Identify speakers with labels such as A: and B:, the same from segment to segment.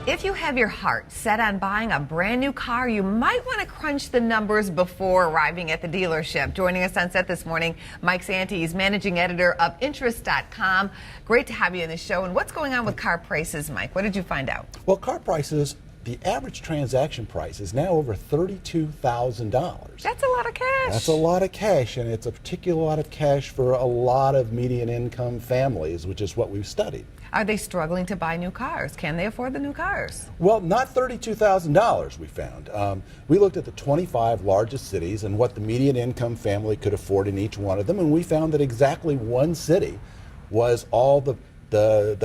A: If you have your heart set on buying a brand new car, you might want to crunch the numbers before arriving at the dealership. Joining us on set this morning, Mike Sante. He's managing editor of Interest.com. Great to have you in the show. And what's going on with car prices, Mike? What did you find out?
B: Well, car prices, the average transaction price is now over $32,000.
A: That's a lot of cash.
B: That's a lot of cash, and it's a particular lot of cash for a lot of median income families, which is what we've studied.
A: Are they struggling to buy new cars? Can they afford the new cars?
B: Well, not $32,000, we found. We looked at the 25 largest cities and what the median income family could afford in each one of them, and we found that exactly one city was all the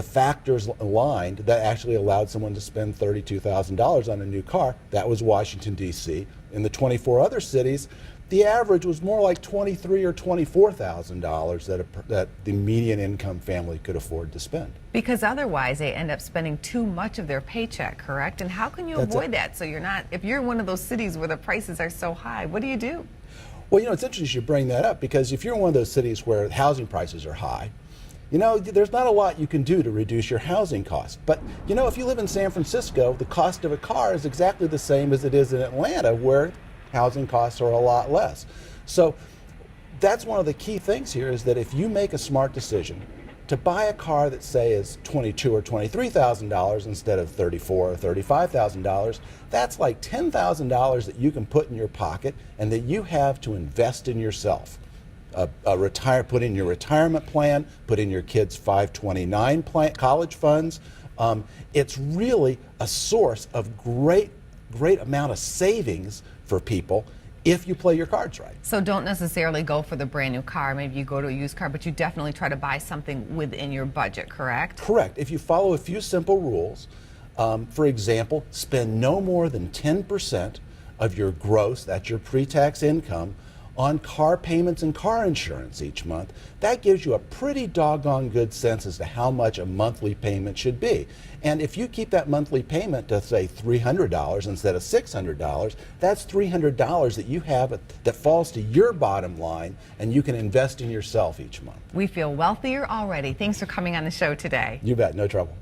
B: factors aligned that actually allowed someone to spend $32,000 on a new car. That was Washington, D.C. In the 24 other cities, the average was more like $23,000 or $24,000 that the median income family could afford to spend.
A: Because otherwise they end up spending too much of their paycheck, correct? And how can you avoid that? So you're not, if you're in one of those cities where the prices are so high, what do you do?
B: Well, you know, it's interesting you bring that up, because if you're in one of those cities where housing prices are high, you know, there's not a lot you can do to reduce your housing costs. But, you know, if you live in San Francisco, the cost of a car is exactly the same as it is in Atlanta, where housing costs are a lot less. So that's one of the key things here, is that if you make a smart decision to buy a car that, say, is $22,000 or $23,000 instead of $34,000 or $35,000, that's like $10,000 that you can put in your pocket and that you have to invest in yourself. Put in your retirement plan, put in your kids' 529 college funds. It's really a source of great amount of savings for people if you play your cards right.
A: So don't necessarily go for the brand new car. Maybe you go to a used car, but you definitely try to buy something within your budget, correct?
B: Correct. If you follow a few simple rules, for example, spend no more than 10% of your gross, that's your pre-tax income, on car payments and car insurance each month. That gives you a pretty doggone good sense as to how much a monthly payment should be. And if you keep that monthly payment to, say, $300 instead of $600, that's $300 that you have that falls to your bottom line, and you can invest in yourself each month.
A: We feel wealthier already. Thanks for coming on the show today.
B: You bet, no trouble.